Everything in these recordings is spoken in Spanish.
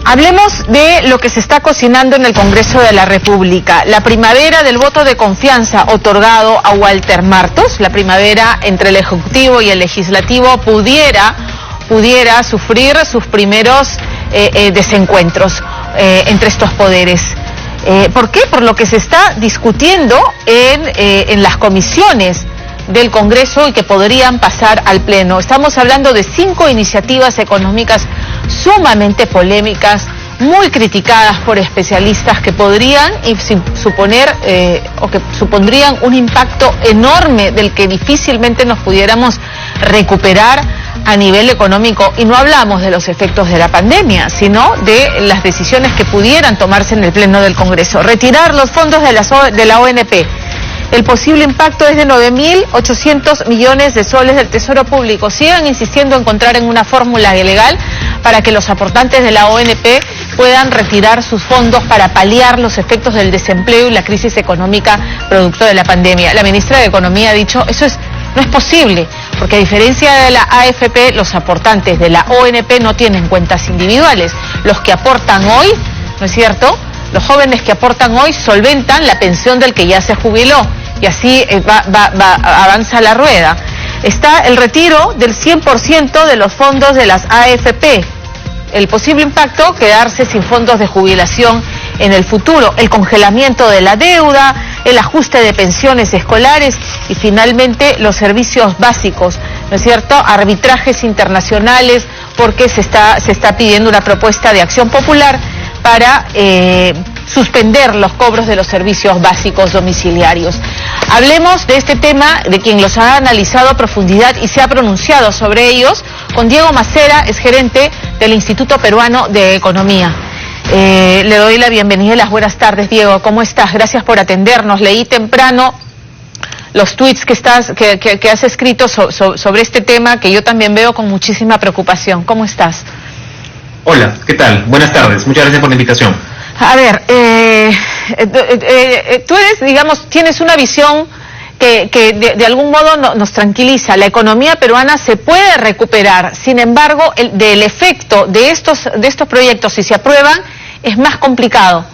Hablemos de lo que se está cocinando en el Congreso de la República. La primavera del voto de confianza otorgado a Walter Martos, la primavera entre el Ejecutivo y el Legislativo pudiera sufrir sus primeros desencuentros entre estos poderes. ¿Por qué? Por lo que se está discutiendo en las comisiones del Congreso y que podrían pasar al Pleno. Estamos hablando de 5 iniciativas económicas sumamente polémicas, muy criticadas por especialistas que podrían supondrían un impacto enorme del que difícilmente nos pudiéramos recuperar a nivel económico. Y no hablamos de los efectos de la pandemia, sino de las decisiones que pudieran tomarse en el Pleno del Congreso. Retirar los fondos de la ONP. El posible impacto es de 9.800 millones de soles del Tesoro Público. Sigan insistiendo en encontrar en una fórmula legal para que los aportantes de la ONP puedan retirar sus fondos para paliar los efectos del desempleo y la crisis económica producto de la pandemia. La ministra de Economía ha dicho, no es posible, porque a diferencia de la AFP, los aportantes de la ONP no tienen cuentas individuales. Los que aportan hoy, ¿no es cierto?, los jóvenes que aportan hoy solventan la pensión del que ya se jubiló y así avanza la rueda. Está el retiro del 100% de los fondos de las AFP. El posible impacto, quedarse sin fondos de jubilación en el futuro, el congelamiento de la deuda, el ajuste de pensiones escolares y finalmente los servicios básicos, ¿no es cierto?, arbitrajes internacionales, porque se está pidiendo una propuesta de acción popular para suspender los cobros de los servicios básicos domiciliarios. Hablemos de este tema, de quien los ha analizado a profundidad y se ha pronunciado sobre ellos, con Diego Macera, es gerente del Instituto Peruano de Economía. Le doy la bienvenida y las buenas tardes, Diego. ¿Cómo estás? Gracias por atendernos. Leí temprano los tweets que has escrito sobre este tema, que yo también veo con muchísima preocupación. ¿Cómo estás? Hola, ¿qué tal? Buenas tardes, muchas gracias por la invitación. A ver, tú tienes una visión que de algún modo nos tranquiliza. La economía peruana se puede recuperar, sin embargo, del efecto de estos proyectos, si se aprueban, es más complicado.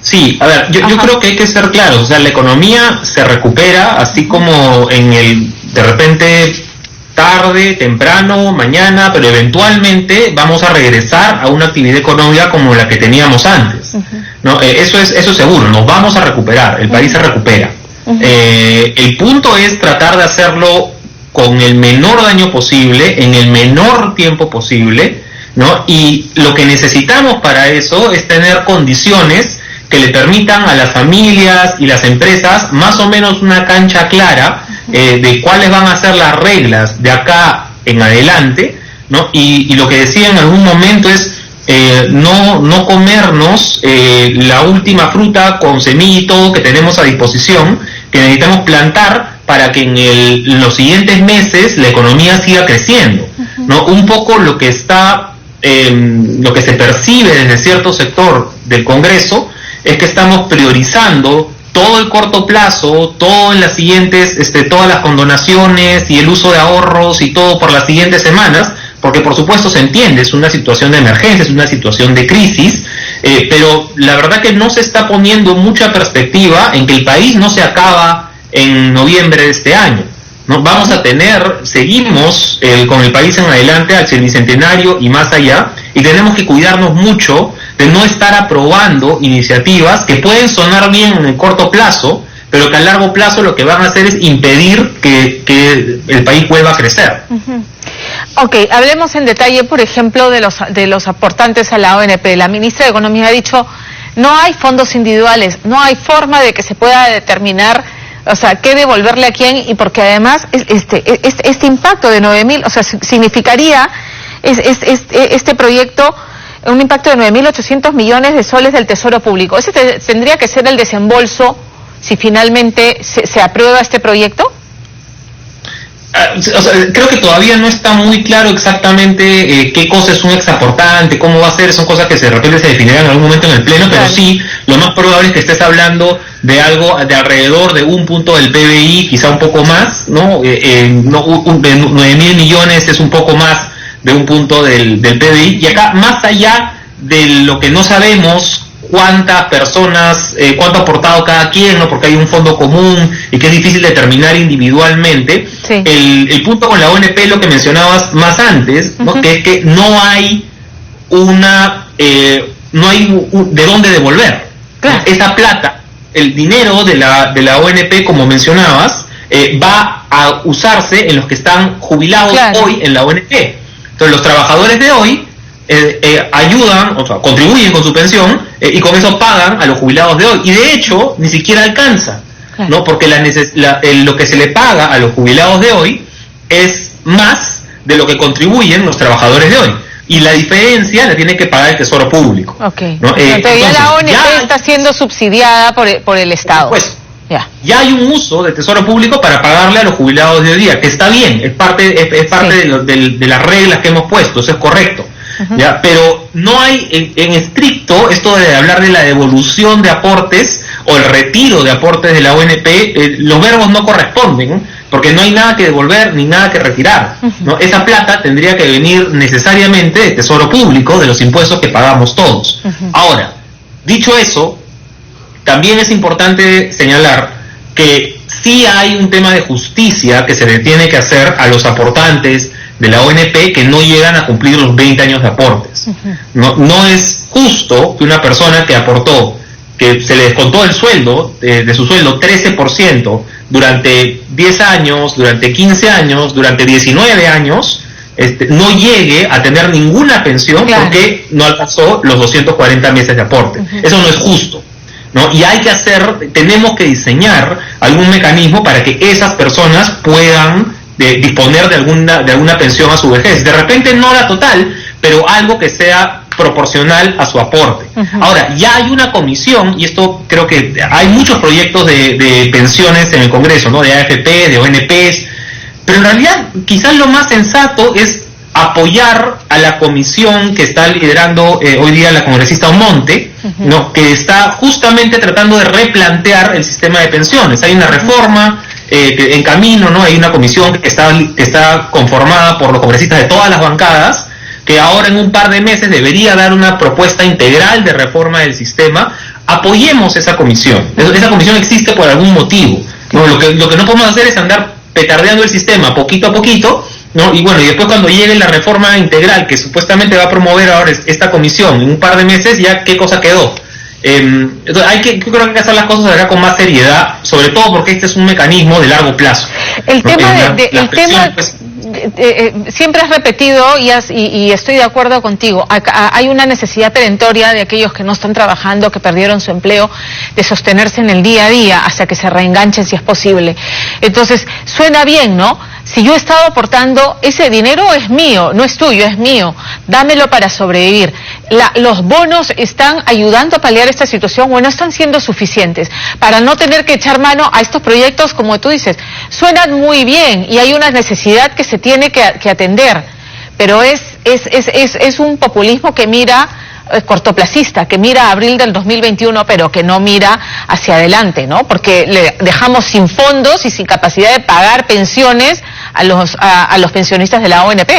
Sí, a ver, yo creo que hay que ser claros, o sea, la economía se recupera, así como de repente, tarde, temprano, mañana, pero eventualmente vamos a regresar a una actividad económica como la que teníamos antes, ¿no? Eso es seguro, nos vamos a recuperar, el país se recupera. El punto es tratar de hacerlo con el menor daño posible, en el menor tiempo posible, ¿no? Y lo que necesitamos para eso es tener condiciones que le permitan a las familias y las empresas más o menos una cancha clara de cuáles van a ser las reglas de acá en adelante, ¿no? Y lo que decía en algún momento es no comernos la última fruta con semilla y todo que tenemos a disposición, que necesitamos plantar para que en los siguientes meses la economía siga creciendo, ¿no? Un poco lo que se percibe desde cierto sector del Congreso es que estamos priorizando todo el corto plazo, todo en las siguientes, todas las condonaciones y el uso de ahorros y todo por las siguientes semanas, porque por supuesto se entiende, es una situación de emergencia, es una situación de crisis, pero la verdad que no se está poniendo mucha perspectiva en que el país no se acaba en noviembre de este año, ¿no? Vamos a seguimos con el país en adelante hacia el bicentenario y más allá, y tenemos que cuidarnos mucho de no estar aprobando iniciativas que pueden sonar bien en el corto plazo, pero que a largo plazo lo que van a hacer es impedir que el país vuelva a crecer. Ok, hablemos en detalle, por ejemplo, de los aportantes a la ONP. La ministra de Economía ha dicho, no hay fondos individuales, no hay forma de que se pueda determinar, o sea, qué devolverle a quién, y porque además este impacto de 9.000, o sea, significaría este proyecto un impacto de 9.800 millones de soles del Tesoro Público. ¿Ese tendría que ser el desembolso si finalmente se aprueba este proyecto? Creo que todavía no está muy claro exactamente qué cosa es un exaportante, cómo va a ser, son cosas que de repente se definirán en algún momento en el Pleno, pero sí, lo más probable es que estés hablando de algo de alrededor de un punto del PBI, quizá un poco más, ¿no? 9.000 millones es un poco más de un punto del PBI. Y acá, más allá de lo que no sabemos, cuántas personas, cuánto ha aportado cada quien, ¿no? Porque hay un fondo común y que es difícil determinar individualmente. Sí. El punto con la ONP, lo que mencionabas más antes, ¿no? Que es que no hay de dónde devolver. Claro. Esa plata, el dinero de la ONP, como mencionabas, va a usarse en los que están jubilados hoy en la ONP. Entonces los trabajadores de hoy ayudan, o sea, contribuyen con su pensión y con eso pagan a los jubilados de hoy. Y de hecho, ni siquiera alcanza, ¿no? Porque lo que se le paga a los jubilados de hoy es más de lo que contribuyen los trabajadores de hoy. Y la diferencia la tiene que pagar el Tesoro Público. Okay. ¿No? Entonces ya la ONP está siendo subsidiada por el Estado. Pues, ya hay un uso del Tesoro Público para pagarle a los jubilados de hoy día, que está bien, es parte de las reglas que hemos puesto, eso es correcto. ¿Ya? Pero no hay en estricto esto de hablar de la devolución de aportes o el retiro de aportes de la ONP, los verbos no corresponden, porque no hay nada que devolver ni nada que retirar, ¿no? Esa plata tendría que venir necesariamente del Tesoro Público, de los impuestos que pagamos todos. Ahora, dicho eso, también es importante señalar que sí hay un tema de justicia que se le tiene que hacer a los aportantes de la ONP que no llegan a cumplir los 20 años de aportes. No es justo que una persona que aportó, que se le descontó el sueldo, de su sueldo 13% durante 10 años, durante 15 años, durante 19 años, no llegue a tener ninguna pensión porque no alcanzó los 240 meses de aporte. Eso no es justo, ¿no? Y tenemos que diseñar algún mecanismo para que esas personas puedan disponer de alguna pensión a su vejez. De repente no la total, pero algo que sea proporcional a su aporte. Ahora, ya hay una comisión, y esto creo que hay muchos proyectos de pensiones en el Congreso, ¿no? De AFP, de ONPs, pero en realidad quizás lo más sensato es apoyar a la comisión que está liderando hoy día la congresista Omonte, ¿no? Que está justamente tratando de replantear el sistema de pensiones. Hay una reforma en camino, ¿no? Hay una comisión que está conformada por los congresistas de todas las bancadas, que ahora en un par de meses debería dar una propuesta integral de reforma del sistema. Apoyemos esa comisión. Esa comisión existe por algún motivo, ¿no? Lo que no podemos hacer es andar petardeando el sistema poquito a poquito, ¿no? Y bueno, y después cuando llegue la reforma integral que supuestamente va a promover ahora esta comisión en un par de meses, ya qué cosa quedó. Entonces yo creo que hay que hacer las cosas acá con más seriedad, sobre todo porque este es un mecanismo de largo plazo. El tema siempre has repetido y estoy de acuerdo contigo. Hay una necesidad perentoria de aquellos que no están trabajando, que perdieron su empleo, de sostenerse en el día a día hasta que se reenganchen si es posible. Entonces, suena bien, ¿no? Si yo he estado aportando, ese dinero es mío, no es tuyo, es mío. Dámelo para sobrevivir. ¿Los bonos están ayudando a paliar esta situación o no están siendo suficientes para no tener que echar mano a estos proyectos, como tú dices? Suenan muy bien y hay una necesidad que se tiene que atender, pero es un populismo que mira cortoplacista, que mira a abril del 2021, pero que no mira hacia adelante, ¿no? Porque le dejamos sin fondos y sin capacidad de pagar pensiones a los pensionistas de la ONP.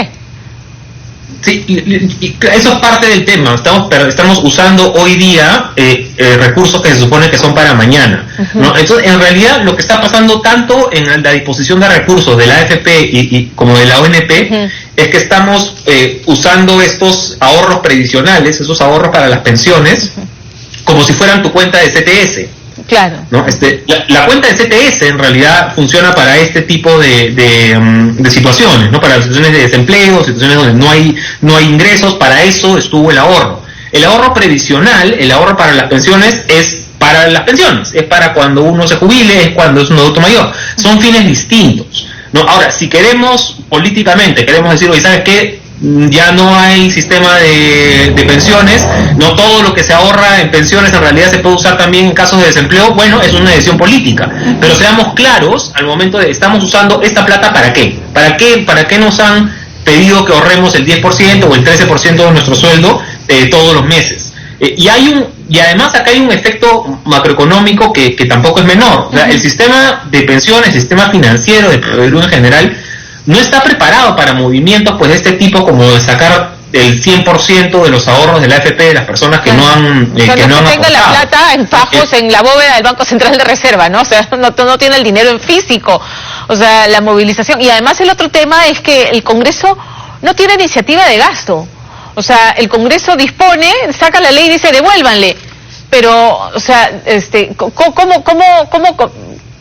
Sí, y eso es parte del tema. Estamos usando hoy día recursos que se supone que son para mañana, ¿no? Entonces, en realidad, lo que está pasando tanto en la disposición de recursos de la AFP como de la ONP es que estamos usando estos ahorros previsionales, esos ahorros para las pensiones, como si fueran tu cuenta de CTS. Claro. ¿No? La cuenta de CTS en realidad funciona para este tipo de situaciones, ¿no? Para las situaciones de desempleo, situaciones donde no hay ingresos. Para eso estuvo el ahorro. El ahorro previsional, el ahorro para las pensiones, es para las pensiones, es para cuando uno se jubile, es cuando es un adulto mayor. Son fines distintos, ¿no? Ahora, si políticamente queremos decir, oye, ¿sabes qué? Ya no hay sistema de pensiones, no todo lo que se ahorra en pensiones en realidad se puede usar también en casos de desempleo. Bueno, es una decisión política, pero seamos claros al momento de estamos usando esta plata ¿para qué? ¿Para qué nos han pedido que ahorremos el 10% o el 13% de nuestro sueldo todos los meses? Y además acá hay un efecto macroeconómico que tampoco es menor. O sea, el sistema de pensiones, el sistema financiero de Perú en general, no está preparado para movimientos pues de este tipo, como de sacar el 100% de los ahorros de la AFP de las personas que no han que no tenga la plata en fajos en la bóveda del Banco Central de Reserva, ¿no? O sea, no tiene el dinero en físico. O sea, la movilización. Y además el otro tema es que el Congreso no tiene iniciativa de gasto. O sea, el Congreso dispone, saca la ley y dice devuélvanle. Pero, o sea,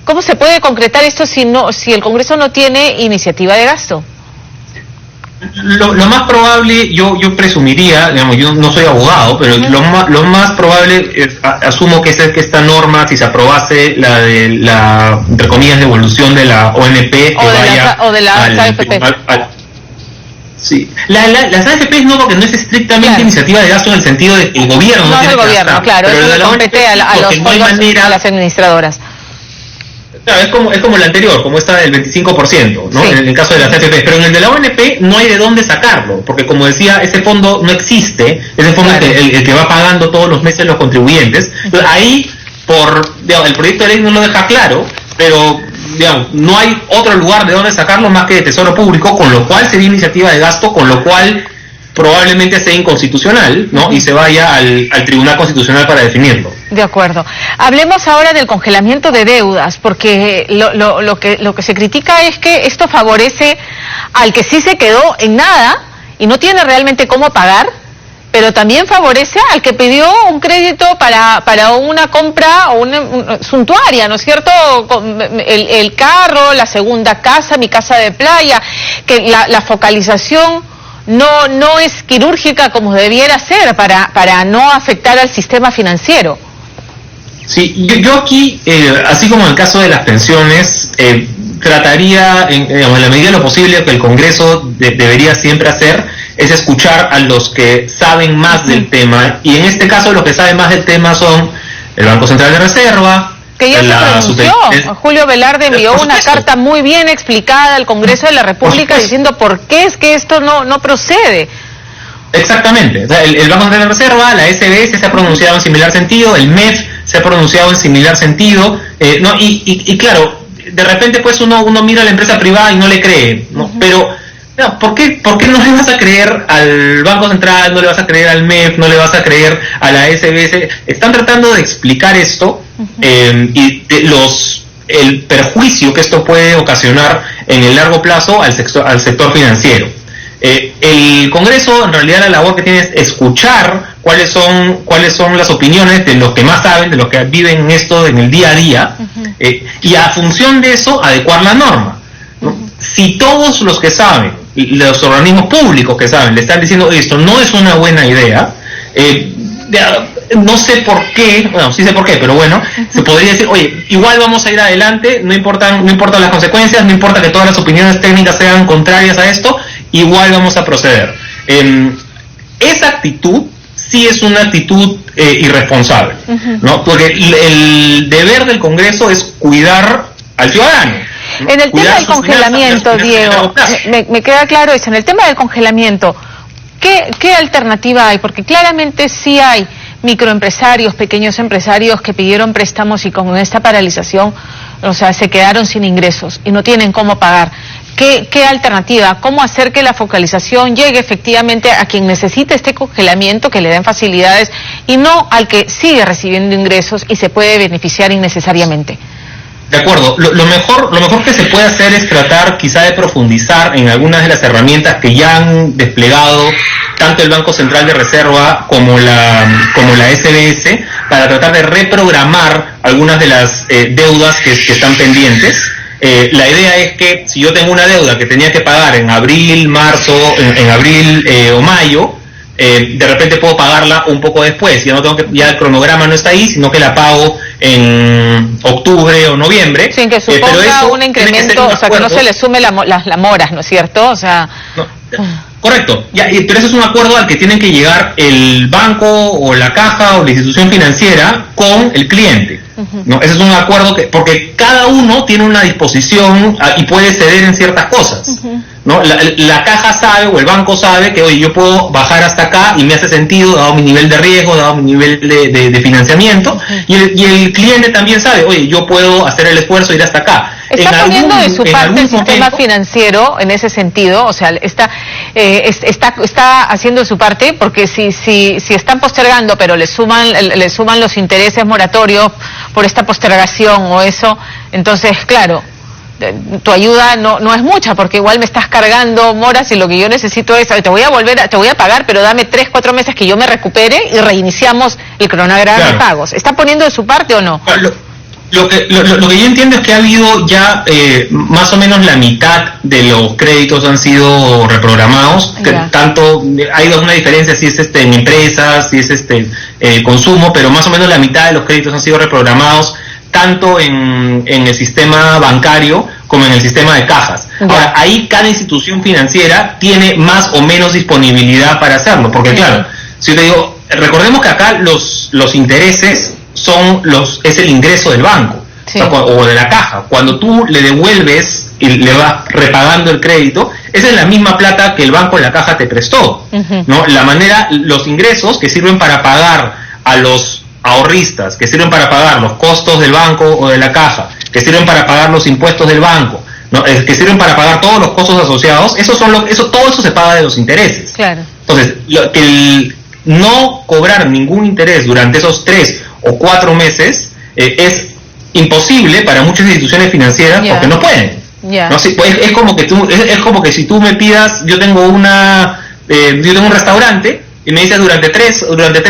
¿cómo se puede concretar esto si el Congreso no tiene iniciativa de gasto? Lo más probable, yo presumiría, digamos, yo no soy abogado, pero lo más probable es, asumo que es que esta norma, si se aprobase la entre comillas, devolución de la ONP, o de la AFP. Sí, las AFP no, porque no es estrictamente iniciativa de gasto en el sentido de que el gobierno no tiene que gastar, claro, pero eso le compete a los fondos, a las administradoras. Claro, es como el anterior, como esta del 25%, ¿no? Sí. En el caso de las AFP, pero en el de la ONP no hay de dónde sacarlo, porque como decía, ese fondo no existe, ese fondo es el que va pagando todos los meses los contribuyentes. Entonces, ahí, el proyecto de ley no lo deja claro, pero digamos, no hay otro lugar de dónde sacarlo más que de Tesoro Público, con lo cual sería iniciativa de gasto, con lo cual probablemente sea inconstitucional, ¿no? Y se vaya al Tribunal Constitucional para definirlo. De acuerdo. Hablemos ahora del congelamiento de deudas, porque lo que se critica es que esto favorece al que sí se quedó en nada y no tiene realmente cómo pagar, pero también favorece al que pidió un crédito para una compra o una suntuaria, ¿no es cierto? El carro, la segunda casa, mi casa de playa, que la focalización no es quirúrgica como debiera ser para no afectar al sistema financiero. Sí, yo aquí, así como en el caso de las pensiones, trataría, en la medida de lo posible, que el Congreso debería siempre hacer, es escuchar a los que saben más del tema, y en este caso los que saben más del tema son el Banco Central de Reserva, que ya se pronunció. Julio Velarde envió una carta muy bien explicada al Congreso de la República diciendo por qué es que esto no procede. Exactamente. O sea, el Banco Central de Reserva, la SBS se ha pronunciado en similar sentido, el MEF se ha pronunciado en similar sentido, ¿no? Y claro, de repente pues uno mira a la empresa privada y no le cree, ¿no? Pero no, ¿por qué no le vas a creer al Banco Central, no le vas a creer al MEF, no le vas a creer a la SBS? Están tratando de explicar esto y el perjuicio que esto puede ocasionar en el largo plazo al sector financiero. El Congreso, en realidad, la labor que tiene es escuchar cuáles son las opiniones de los que más saben, de los que viven esto en el día a día, y a función de eso adecuar la norma, ¿no? Si todos los que saben, los organismos públicos que saben, le están diciendo esto no es una buena idea, no sé por qué, bueno, sí sé por qué, pero bueno, se podría decir, oye, igual vamos a ir adelante, no importan las consecuencias, no importa que todas las opiniones técnicas sean contrarias a esto, igual vamos a proceder. Esa actitud sí es una actitud irresponsable, ¿no? Porque el deber del Congreso es cuidar al ciudadano, ¿no? En el tema del congelamiento, Diego, me queda claro eso, en el tema del congelamiento, ¿qué alternativa hay? Porque claramente sí hay microempresarios, pequeños empresarios que pidieron préstamos y con esta paralización, o sea, se quedaron sin ingresos y no tienen cómo pagar. ¿Qué alternativa? ¿Cómo hacer que la focalización llegue efectivamente a quien necesita este congelamiento, que le den facilidades, y no al que sigue recibiendo ingresos y se puede beneficiar innecesariamente? De acuerdo. Lo mejor que se puede hacer es tratar quizá de profundizar en algunas de las herramientas que ya han desplegado tanto el Banco Central de Reserva como la SBS, para tratar de reprogramar algunas de las deudas que están pendientes. La idea es que si yo tengo una deuda que tenía que pagar en abril, marzo, en abril o mayo, de repente puedo pagarla un poco después. Ya el cronograma no está ahí, sino que la pago en octubre o noviembre. Sin que suponga un incremento, o sea, que no se le sume las moras, ¿no es cierto? O sea... No. Correcto, pero ese es un acuerdo al que tienen que llegar el banco o la caja o la institución financiera con el cliente. ¿No? Ese es un acuerdo porque cada uno tiene una disposición y puede ceder en ciertas cosas. ¿No? La caja sabe o el banco sabe que, oye, yo puedo bajar hasta acá y me hace sentido dado mi nivel de riesgo, dado mi nivel de financiamiento, y el cliente también sabe, oye, yo puedo hacer el esfuerzo de ir hasta acá. ¿Está poniendo de su parte el sistema financiero en ese sentido? O sea, está haciendo de su parte, porque si están postergando, pero le suman los intereses moratorios por esta postergación o eso, entonces, claro, tu ayuda no es mucha, porque igual me estás cargando moras y lo que yo necesito es, te voy a pagar, pero dame 3-4 meses que yo me recupere y reiniciamos el cronograma de pagos. ¿Está poniendo de su parte o no? Lo que yo entiendo es que ha habido ya más o menos la mitad de los créditos han sido reprogramados, que tanto hay una diferencia si es en empresas, si es consumo, pero más o menos la mitad de los créditos han sido reprogramados tanto en el sistema bancario como en el sistema de cajas. Ahora, ahí cada institución financiera tiene más o menos disponibilidad para hacerlo, porque claro, si yo te digo, recordemos que acá los intereses es el ingreso del banco, o de la caja. Cuando tú le devuelves y le vas repagando el crédito, esa es la misma plata que el banco o la caja te prestó, ¿no? Los ingresos que sirven para pagar a los ahorristas, que sirven para pagar los costos del banco o de la caja, que sirven para pagar los impuestos del banco, ¿no? Que sirven para pagar todos los costos asociados, todo eso se paga de los intereses. Claro. Entonces, el no cobrar ningún interés durante esos 3 o 4 meses es imposible para muchas instituciones financieras porque no pueden. ¿No? Es como que si tú me pidas, yo tengo un restaurante y me dices durante 3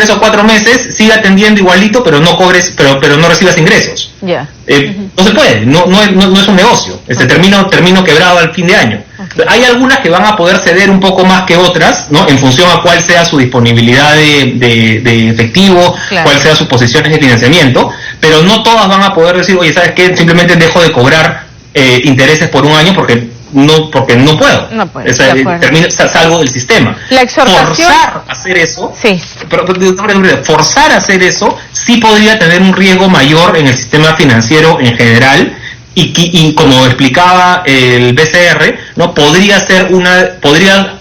o 4 meses siga atendiendo igualito, pero no cobres, pero no recibas ingresos. No se puede, no es un negocio. Termino quebrado al fin de año. Hay algunas que van a poder ceder un poco más que otras, ¿no? En función a cuál sea su disponibilidad de efectivo, cuál sea sus posiciones de financiamiento, pero no todas van a poder decir, oye, ¿sabes qué? Simplemente dejo de cobrar intereses por un año porque no puedo. Salgo del sistema. La exhortación. Forzar a hacer eso, forzar a hacer eso sí podría tener un riesgo mayor en el sistema financiero en general. Y como explicaba el BCR, ¿no? podría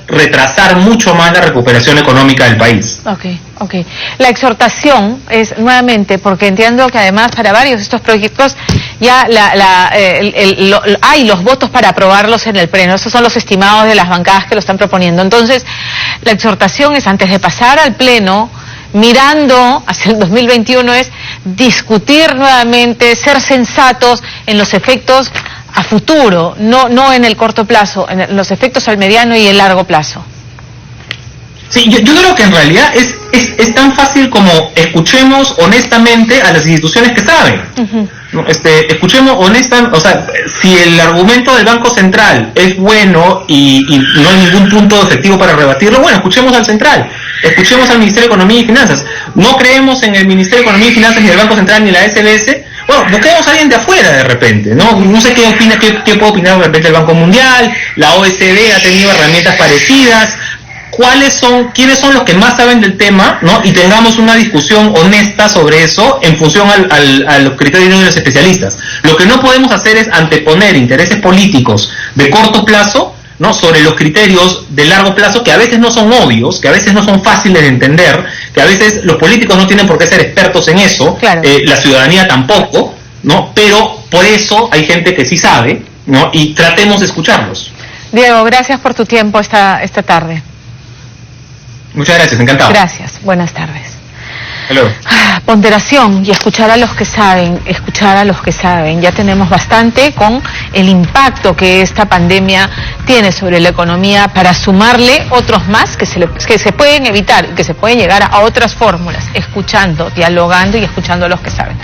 retrasar mucho más la recuperación económica del país. Okay. La exhortación es nuevamente, porque entiendo que además para varios de estos proyectos ya hay los votos para aprobarlos en el pleno. Esos son los estimados de las bancadas que lo están proponiendo. Entonces, la exhortación es, antes de pasar al pleno, mirando hacia el 2021, es discutir nuevamente, ser sensatos en los efectos a futuro, no en el corto plazo, en los efectos al mediano y el largo plazo. Sí, yo creo que en realidad es tan fácil como escuchemos honestamente a las instituciones que saben. ¿No? Escuchemos honestamente, o sea, si el argumento del Banco Central es bueno y no hay ningún punto efectivo para rebatirlo, bueno, escuchemos al Central, escuchemos al Ministerio de Economía y Finanzas. No creemos en el Ministerio de Economía y Finanzas, ni el Banco Central, ni la SBS. Bueno, busquemos a alguien de afuera de repente, ¿no? No sé qué puede opinar de repente el Banco Mundial, la OECD ha tenido herramientas parecidas. ¿Quiénes son los que más saben del tema, ¿no? Y tengamos una discusión honesta sobre eso en función a los criterios de los especialistas. Lo que no podemos hacer es anteponer intereses políticos de corto plazo, ¿no? Sobre los criterios de largo plazo, que a veces no son obvios, que a veces no son fáciles de entender, que a veces los políticos no tienen por qué ser expertos en eso, la ciudadanía tampoco, ¿no? Pero por eso hay gente que sí sabe, ¿no? Y tratemos de escucharlos. Diego, gracias por tu tiempo esta tarde. Muchas gracias, encantado. Gracias, buenas tardes. Hello. Ponderación y escuchar a los que saben, Ya tenemos bastante con el impacto que esta pandemia tiene sobre la economía, para sumarle otros más que se pueden evitar y que se pueden llegar a otras fórmulas, escuchando, dialogando y escuchando a los que saben.